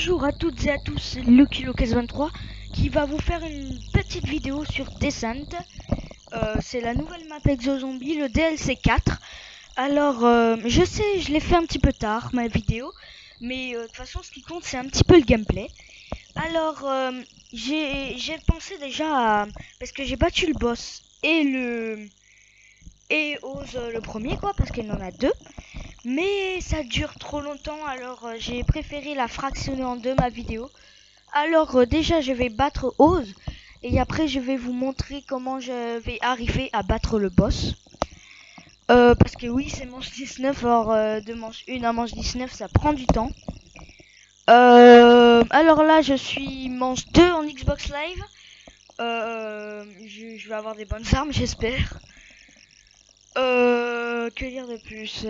Bonjour à toutes et à tous, c'est LuckyLucas23 qui va vous faire une petite vidéo sur Descent. C'est la nouvelle map Exozombie, le DLC 4. Alors, je sais, je l'ai fait un petit peu tard, ma vidéo, mais de toute façon, ce qui compte, c'est un petit peu le gameplay. Alors, j'ai pensé déjà à... Parce que j'ai battu le boss et Oz le premier, quoi, parce qu'il en a deux. Mais ça dure trop longtemps, alors j'ai préféré la fractionner en deux, ma vidéo. Alors déjà je vais battre Oz et après je vais vous montrer comment je vais arriver à battre le boss. Parce que oui, c'est manche 19, alors de manche 1 à manche 19 ça prend du temps. Alors là je suis manche 2 en Xbox Live. Je vais avoir des bonnes armes, j'espère. Que dire de plus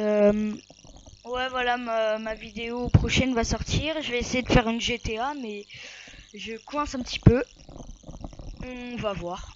Ouais, voilà, ma vidéo prochaine va sortir. Je vais essayer de faire une GTA, mais je coince un petit peu. On va voir.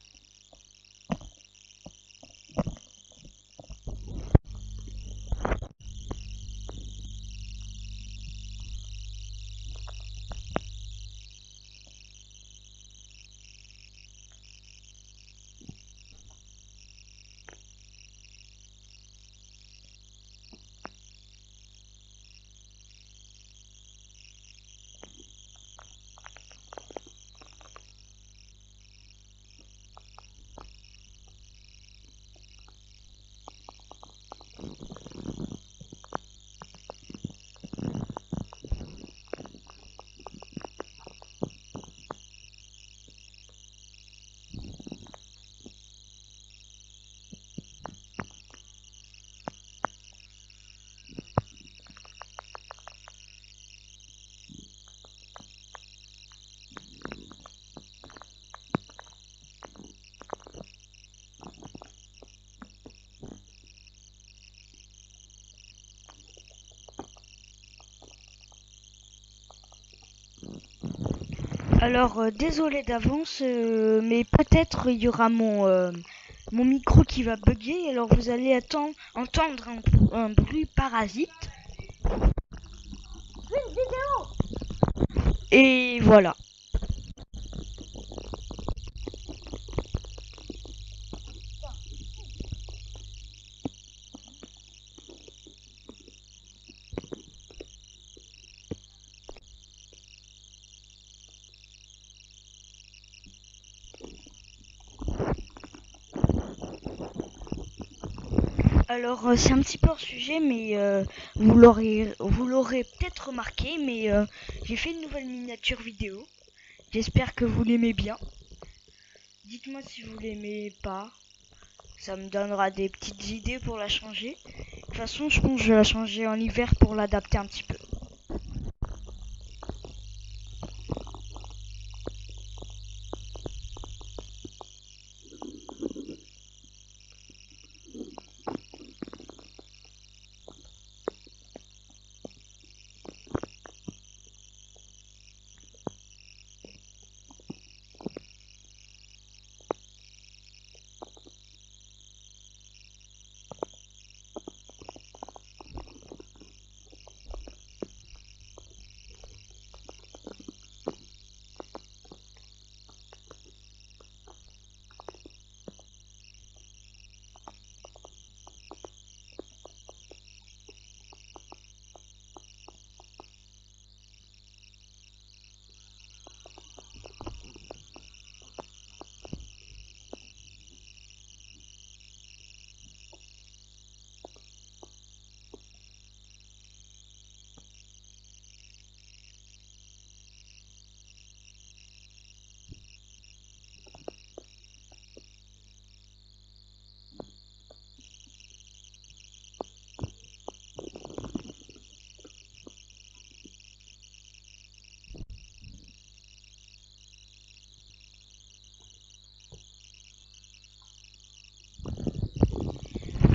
Alors, désolé d'avance, mais peut-être il y aura mon micro qui va bugger. Alors, vous allez entendre un bruit parasite. Et voilà. Alors, c'est un petit peu hors sujet, mais vous l'aurez peut-être remarqué, mais j'ai fait une nouvelle miniature vidéo. J'espère que vous l'aimez bien. Dites-moi si vous l'aimez pas. Ça me donnera des petites idées pour la changer. De toute façon, je pense que je vais la changer en hiver pour l'adapter un petit peu.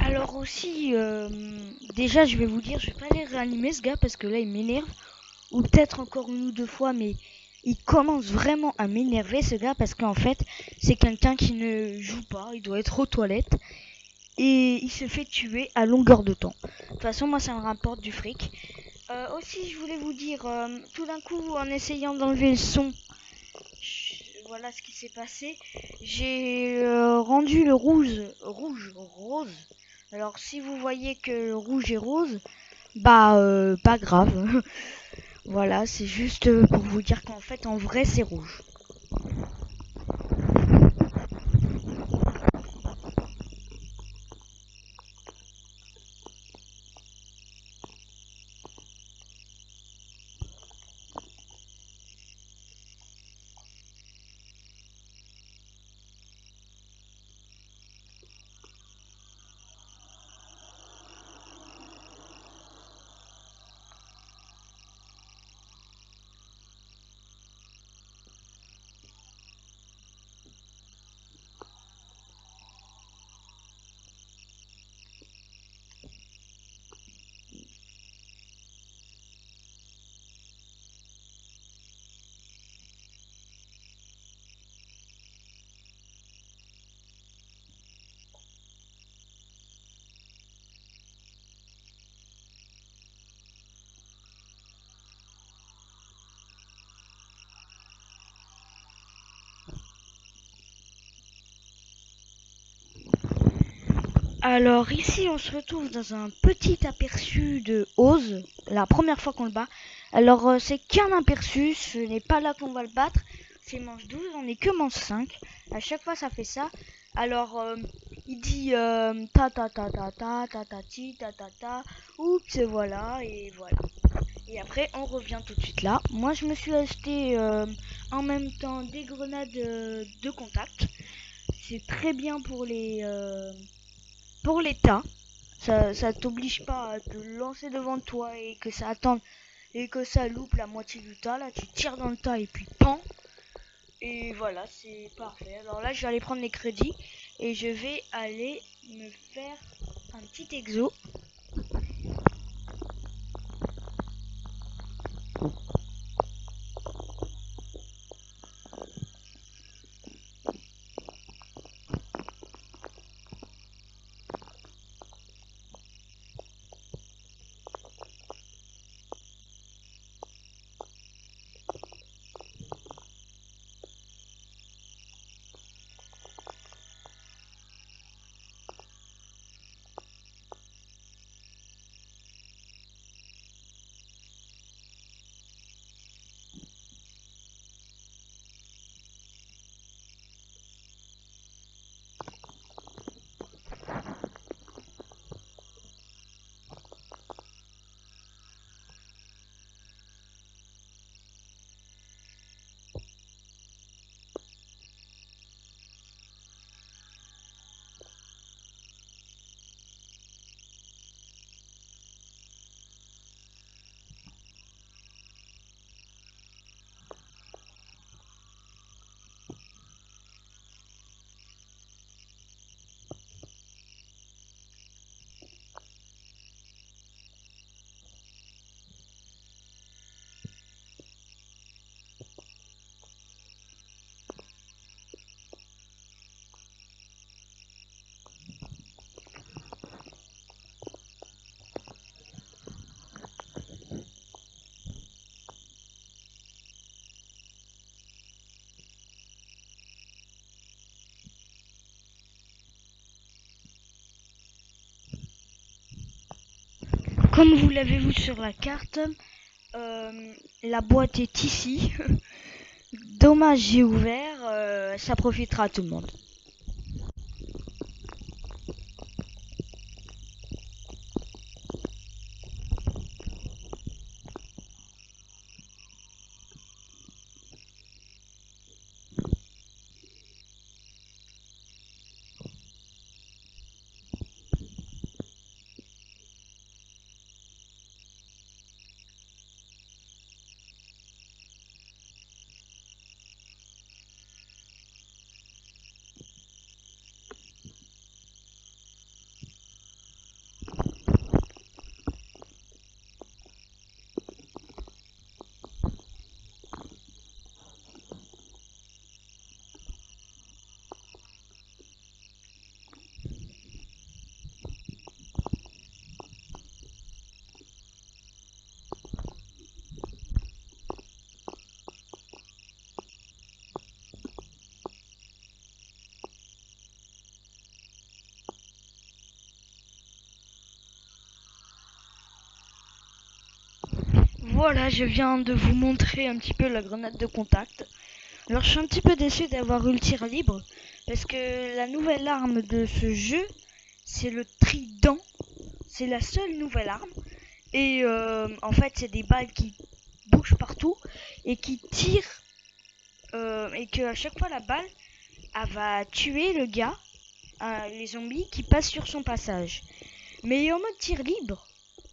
Alors aussi, déjà je vais vous dire, je vais pas aller réanimer ce gars parce que là il m'énerve. Ou peut-être encore une ou deux fois, mais il commence vraiment à m'énerver ce gars parce qu'en fait c'est quelqu'un qui ne joue pas, il doit être aux toilettes. Et il se fait tuer à longueur de temps. De toute façon moi ça me rapporte du fric. Aussi, je voulais vous dire, tout d'un coup, en essayant d'enlever le son, voilà ce qui s'est passé. J'ai rendu le rose. Alors, si vous voyez que le rouge est rose, bah, pas grave. Voilà, c'est juste pour vous dire qu'en fait, en vrai, c'est rouge. Alors ici on se retrouve dans un petit aperçu de Oz, la première fois qu'on le bat. Alors c'est qu'un aperçu, ce n'est pas là qu'on va le battre, c'est manche 12, on n'est que manche 5. À chaque fois ça fait ça. Alors il dit ta ta ta ta ta ta ta ti ta ta ta, oups voilà et voilà. Et après on revient tout de suite là. Moi je me suis acheté en même temps des grenades de contact. C'est très bien pour les tas. Ça t'oblige pas à te lancer devant toi et que ça attende et que ça loupe la moitié du tas. Là, tu tires dans le tas et puis pan. Et voilà, c'est parfait. Alors là, je vais aller prendre les crédits et je vais aller me faire un petit exo. Comme vous l'avez vu sur la carte, la boîte est ici. Dommage, j'ai ouvert. Ça profitera à tout le monde. Voilà, je viens de vous montrer un petit peu la grenade de contact. Alors je suis un petit peu déçu d'avoir eu le tir libre, parce que la nouvelle arme de ce jeu, c'est le trident. C'est la seule nouvelle arme. Et en fait, c'est des balles qui bougent partout et qui tirent. Et qu'à chaque fois, la balle, elle va tuer le gars, les zombies qui passent sur son passage. Mais en mode tir libre,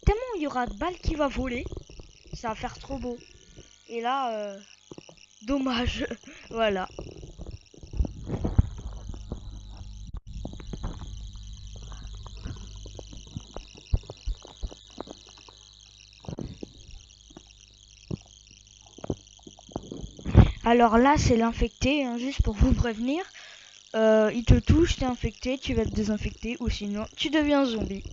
tellement il y aura de balles qui va voler, ça va faire trop beau. Et là, dommage. Voilà. Alors là, c'est l'infecté, hein, juste pour vous prévenir. Il te touche, t'es infecté, tu vas te désinfecter, ou sinon, tu deviens zombie.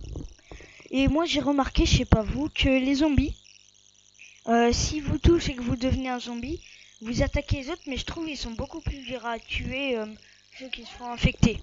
Et moi, j'ai remarqué, je sais pas vous, que les zombies, si vous touchez et que vous devenez un zombie, vous attaquez les autres, mais je trouve qu'ils sont beaucoup plus durs à tuer, ceux qui se font infecter.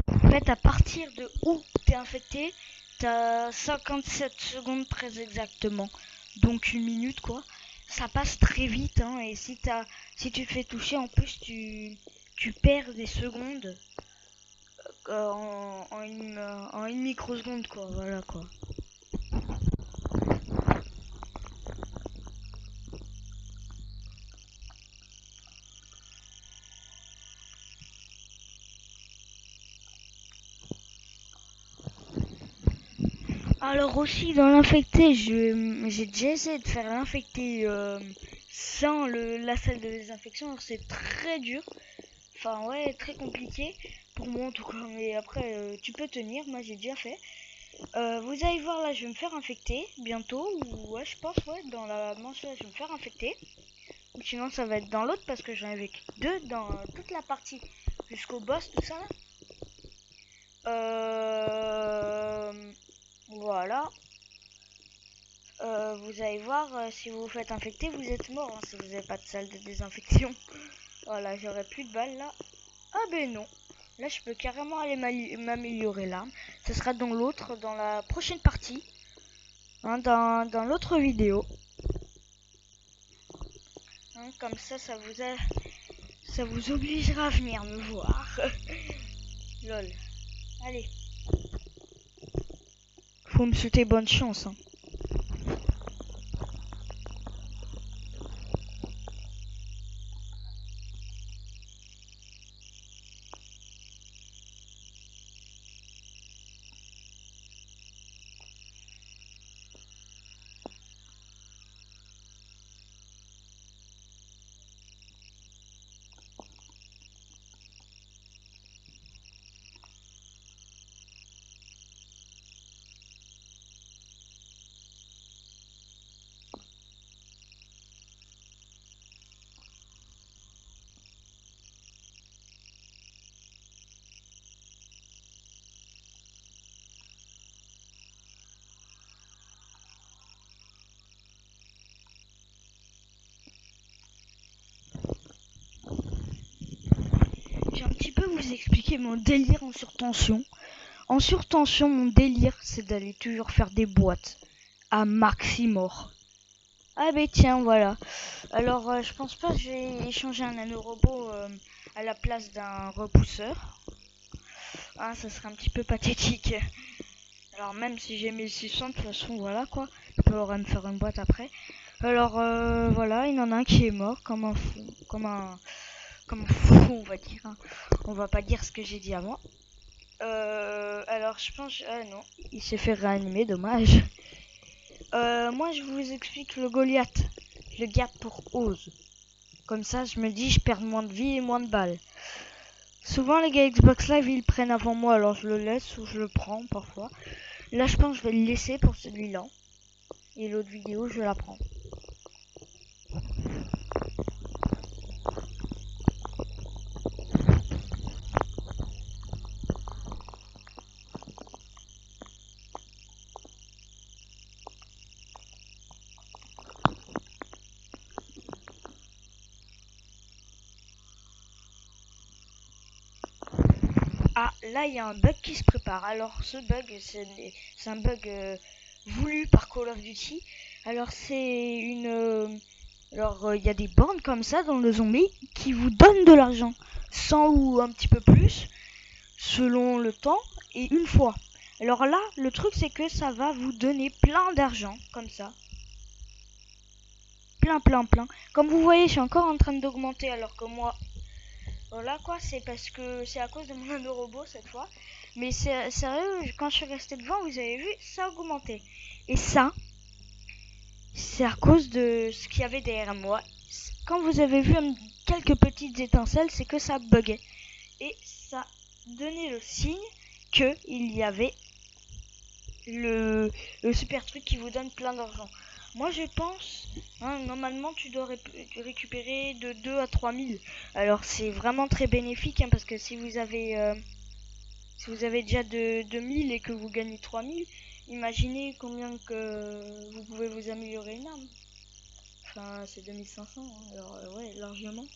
En fait, à partir de où t'es infecté, t'as 57 secondes très exactement. Donc une minute quoi. Ça passe très vite hein, et si tu te fais toucher en plus tu perds des secondes en une microseconde quoi, voilà quoi. Alors aussi dans l'infecté, j'ai déjà essayé de faire l'infecté sans la salle de désinfection. Alors c'est très dur, enfin ouais très compliqué pour moi en tout cas. Mais après tu peux tenir, moi j'ai déjà fait. Vous allez voir là, je vais me faire infecter bientôt. Ou ouais je pense ouais dans la mention je vais me faire infecter. Ou sinon ça va être dans l'autre parce que j'en avais que deux dans toute la partie jusqu'au boss tout ça là. Voilà. Vous allez voir, si vous vous faites infecter, vous êtes mort hein, si vous n'avez pas de salle de désinfection. Voilà, j'aurais plus de balles là. Ah ben non. Là, je peux carrément aller m'améliorer l'arme. Ce sera dans l'autre, dans la prochaine partie. Hein, dans l'autre vidéo. Hein, comme ça, ça vous obligera à venir me voir. Lol. Allez. Faut me souhaiter bonne chance. Hein. Je vais un petit peu vous expliquer mon délire en surtension. En surtension, mon délire, c'est d'aller toujours faire des boîtes à maximort. Ah ben tiens, voilà. Alors, je pense pas que je vais échanger un nanorobot à la place d'un repousseur. Ah, ça serait un petit peu pathétique. Alors, même si j'ai 1600, de toute façon, voilà quoi. Je pourrais me faire une boîte après. Alors, voilà, il y en a un qui est mort, comme un fou, on va dire. Hein. On va pas dire ce que j'ai dit avant. Alors, je pense... Ah non, il s'est fait réanimer, dommage. Moi, je vous explique le Goliath. Je le garde pour Ose. Comme ça, je me dis, je perds moins de vie et moins de balles. Souvent, les gars Xbox Live, ils le prennent avant moi, alors je le laisse ou je le prends parfois. Là, je pense que je vais le laisser pour celui-là. Et l'autre vidéo, je la prends. Ah, là il y a un bug qui se prépare. Alors ce bug, c'est un bug voulu par Call of Duty. Alors c'est une... il y a des bornes comme ça dans le zombie qui vous donnent de l'argent. 100 ou un petit peu plus, selon le temps, et une fois. Alors là, le truc c'est que ça va vous donner plein d'argent, comme ça. Plein, plein, plein. Comme vous voyez, je suis encore en train d'augmenter alors que moi... Voilà quoi, c'est parce que c'est à cause de mon ado robot cette fois. Mais c'est sérieux, quand je suis restée devant, vous avez vu, ça a augmenté. Et ça, c'est à cause de ce qu'il y avait derrière moi. Quand vous avez vu quelques petites étincelles, c'est que ça buguait. Et ça donnait le signe qu'il y avait le super truc qui vous donne plein d'argent. Moi je pense, normalement tu dois récupérer de 2 à 3 000. Alors c'est vraiment très bénéfique parce que si vous avez déjà de 2000 et que vous gagnez 3000, imaginez combien que vous pouvez vous améliorer une arme. Enfin c'est 2500, alors ouais largement.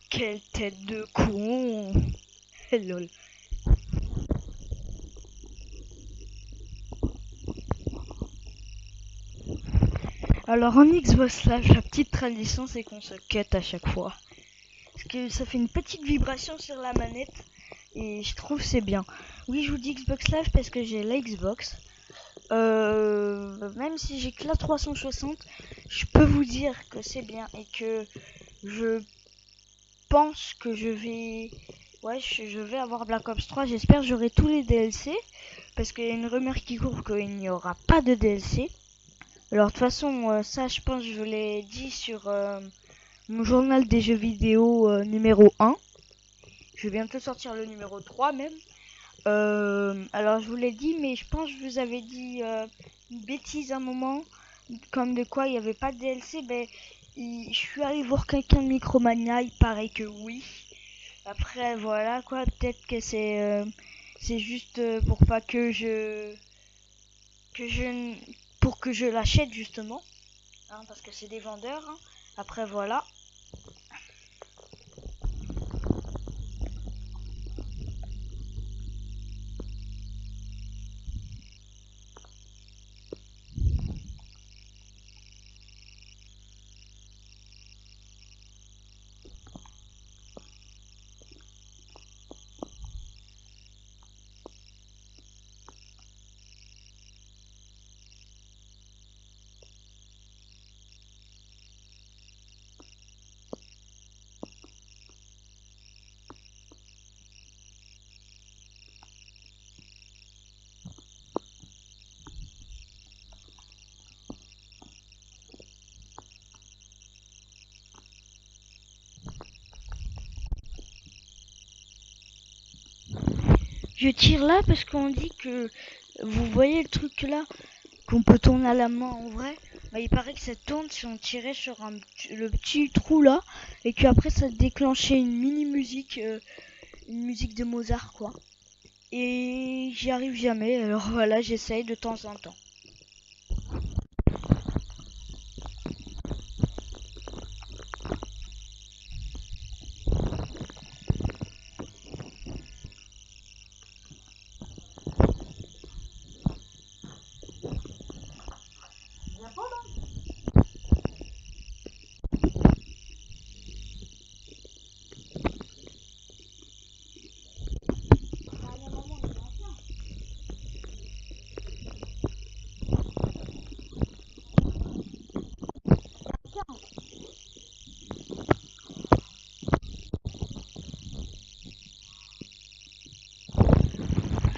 Quelle tête de con. Lol. Alors en Xbox Live, la petite tradition c'est qu'on se cut à chaque fois. Parce que ça fait une petite vibration sur la manette et je trouve c'est bien. Oui, je vous dis Xbox Live parce que j'ai la Xbox. Même si j'ai que la 360, je peux vous dire que c'est bien et que je pense que je vais... Ouais, je vais avoir Black Ops 3. J'espère que j'aurai tous les DLC. Parce qu'il y a une rumeur qui court qu'il n'y aura pas de DLC. Alors de toute façon, ça je pense que je l'ai dit sur mon journal des jeux vidéo numéro 1. Je vais bientôt sortir le numéro 3 même. Alors je vous l'ai dit, mais je pense que je vous avais dit une bêtise à un moment. Comme de quoi il n'y avait pas de DLC. Ben, je suis allé voir quelqu'un de Micromania, il paraît que oui. Après voilà quoi, peut-être que c'est juste pour pas que pour que je l'achète justement, parce que c'est des vendeurs. Après voilà. Je tire là parce qu'on dit que vous voyez le truc là qu'on peut tourner à la main en vrai. Bah, il paraît que ça tourne si on tirait sur le petit trou là et qu'après ça déclenchait une mini musique, une musique de Mozart quoi. Et j'y arrive jamais, alors voilà, j'essaye de temps en temps.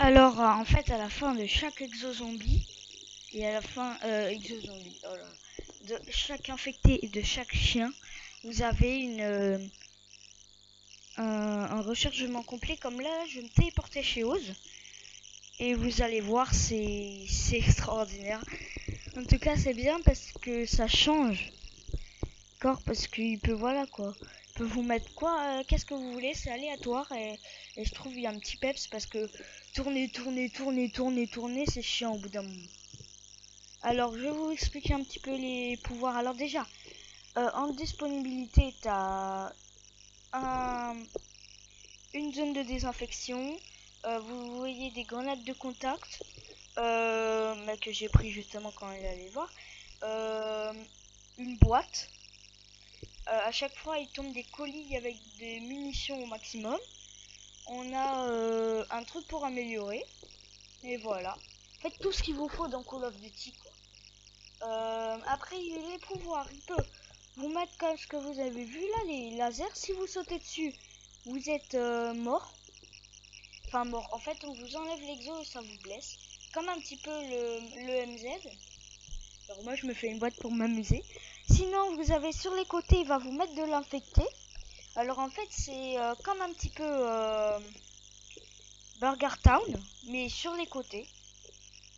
Alors en fait à la fin de chaque exo zombie, Et à la fin, exozombie. Oh là là. De chaque infecté et de chaque chien, vous avez un rechargement complet. Comme là, je me téléportais chez Oz. Et vous allez voir, c'est extraordinaire. En tout cas, c'est bien parce que ça change. D'accord, parce qu'il peut, voilà quoi. Il peut vous mettre quoi, qu'est-ce que vous voulez, c'est aléatoire. Et je trouve il y a un petit peps parce que tourner, c'est chiant au bout d'un moment. Alors, je vais vous expliquer un petit peu les pouvoirs. Alors déjà, en disponibilité, t'as une zone de désinfection. Vous voyez des grenades de contact que j'ai pris justement quand il allait voir. Une boîte. À chaque fois, il tombe des colis avec des munitions au maximum. On a un truc pour améliorer. Et voilà. Faites tout ce qu'il vous faut dans Call of Duty, quoi. Après, les pouvoirs, il peut vous mettre comme ce que vous avez vu là, les lasers. Si vous sautez dessus, vous êtes mort. Enfin, mort. En fait, on vous enlève l'exo et ça vous blesse. Comme un petit peu le MZ. Alors, moi, je me fais une boîte pour m'amuser. Sinon, vous avez sur les côtés, il va vous mettre de l'infecté. Alors, en fait, c'est comme un petit peu Burger Town, mais sur les côtés.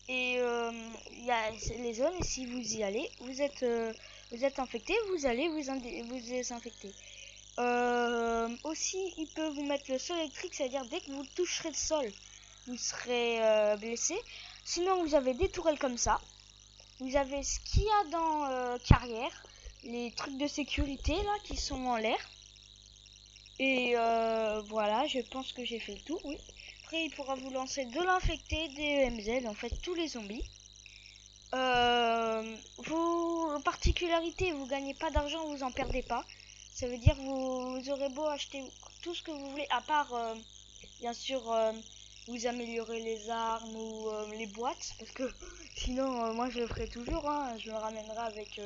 Et il y a les zones, et si vous y allez, vous êtes infecté, vous allez vous désinfecter. Aussi, il peut vous mettre le sol électrique, c'est-à-dire dès que vous toucherez le sol, vous serez blessé. Sinon, vous avez des tourelles comme ça. Vous avez ce qu'il y a dans carrière, les trucs de sécurité là qui sont en l'air. Et voilà, je pense que j'ai fait le tour, oui. Après, il pourra vous lancer de l'infecté, des EMZ, en fait tous les zombies. Vos particularités, vous gagnez pas d'argent, vous en perdez pas. Ça veut dire vous aurez beau acheter tout ce que vous voulez, à part bien sûr vous améliorer les armes ou les boîtes, parce que sinon moi je le ferai toujours, hein, je me ramènerai avec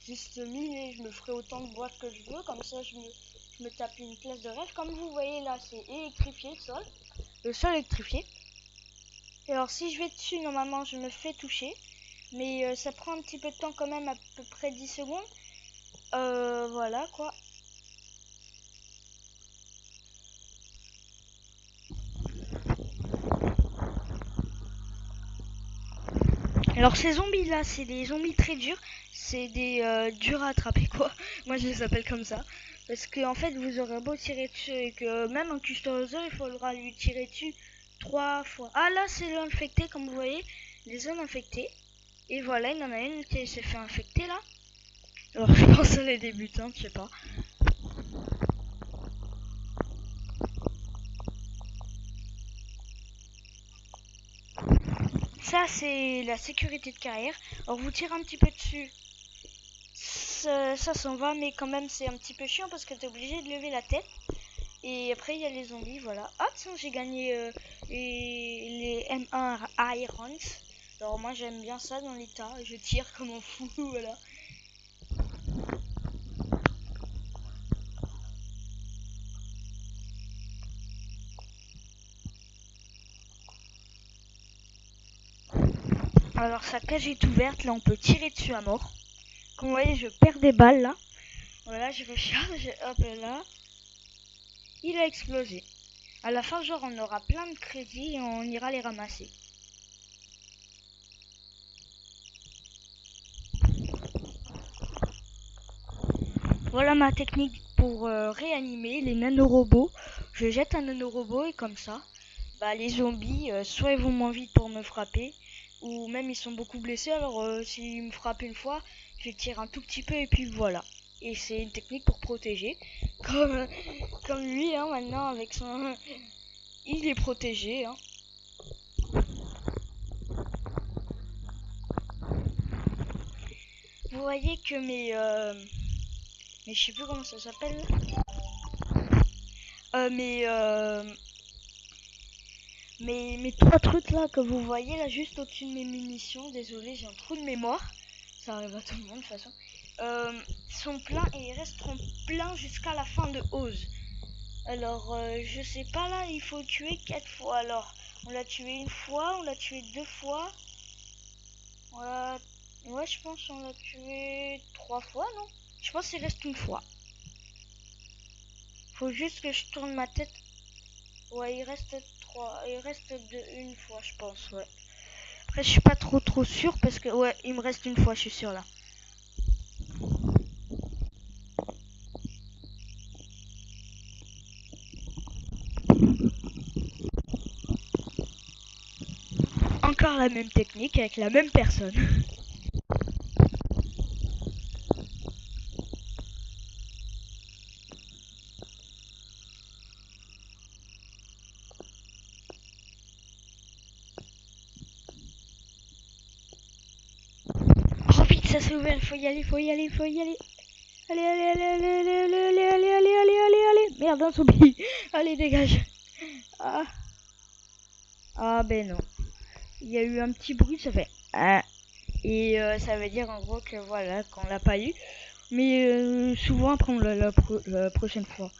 juste 1000 et je me ferai autant de boîtes que je veux, comme ça je me tape une classe de rêve. Comme vous voyez là, c'est électrifié le sol électrifié. Et alors si je vais dessus, normalement je me fais toucher, mais ça prend un petit peu de temps quand même, à peu près 10 secondes. Voilà quoi. Alors ces zombies là, c'est des zombies très durs, c'est des durs à attraper quoi. Moi je les appelle comme ça. Parce que en fait vous aurez beau tirer dessus et que même un customizer il faudra lui tirer dessus 3 fois. Ah là c'est l'infecté comme vous voyez, les zones infectées. Et voilà, il y en a une qui s'est fait infecter là. Alors je pense à les débutants, je sais pas. Ça c'est la sécurité de carrière. Alors vous tirez un petit peu dessus. Ça s'en va, mais quand même c'est un petit peu chiant parce que t'es obligé de lever la tête. Et après il y a les zombies, voilà. Ah tiens, j'ai gagné les M1 Irons. Alors moi j'aime bien ça dans l'état, je tire comme un fou, voilà. Alors sa cage est ouverte, là on peut tirer dessus à mort. Comme vous voyez, je perds des balles là. Voilà, je recharge, hop là. Il a explosé. À la fin, genre, on aura plein de crédits et on ira les ramasser. Voilà ma technique pour réanimer les nanorobots. Je jette un nanorobot et comme ça, bah, les zombies, soit ils vont moins vite pour me frapper, ou même ils sont beaucoup blessés. Alors s'ils me frappent une fois, je tire un tout petit peu et puis voilà. Et c'est une technique pour protéger. Comme lui, hein, maintenant, avec son... Il est protégé, hein. Vous voyez que mais je sais plus comment ça s'appelle. Mais mes trois trucs là que vous voyez là juste au-dessus de mes munitions, désolé j'ai un trou de mémoire, ça arrive à tout le monde de toute façon, sont pleins et ils resteront pleins jusqu'à la fin de Oz. Alors je sais pas là, il faut tuer 4 fois. Alors on l'a tué une fois, on l'a tué 2 fois. Ouais, je pense qu'on l'a tué 3 fois, non? Je pense qu'il reste une fois. Faut juste que je tourne ma tête. Ouais, il reste une fois, je pense, ouais. Après, je suis pas trop sûr parce que, ouais, il me reste une fois, je suis sûr là. Encore la même technique avec la même personne. Oh vite, ça s'est ouvert, il faut y aller, faut y aller, faut y aller. Allez, allez, allez, allez, allez, allez, allez, allez, allez, allez, allez, allez. Merde, un zombie. Allez, dégage. Ah. Ah ben non. Il y a eu un petit bruit, ça fait ah. Et ça veut dire en gros que voilà, qu'on l'a pas eu. Mais souvent après on l'a la prochaine fois.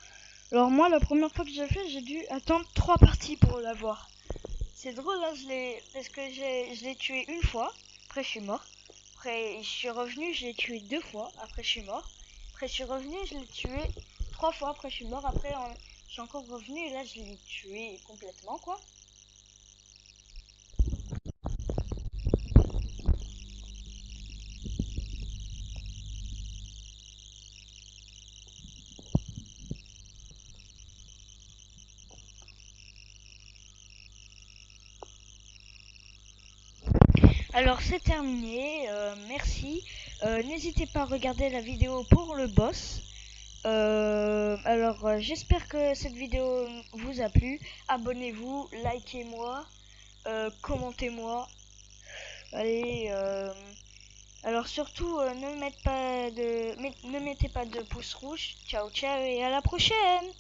Alors moi la première fois que j'ai fait, j'ai dû attendre 3 parties pour l'avoir. C'est drôle là, parce que je l'ai tué une fois, après je suis mort. Après je suis revenu, je l'ai tué 2 fois, après je suis mort. Après je suis revenu, je l'ai tué 3 fois, après je suis mort. Après je suis encore revenu et là je l'ai tué complètement quoi. Alors c'est terminé, merci. N'hésitez pas à regarder la vidéo pour le boss. J'espère que cette vidéo vous a plu. Abonnez-vous, likez-moi, commentez-moi. Allez, alors surtout ne mettez pas de pouce rouge. Ciao ciao et à la prochaine.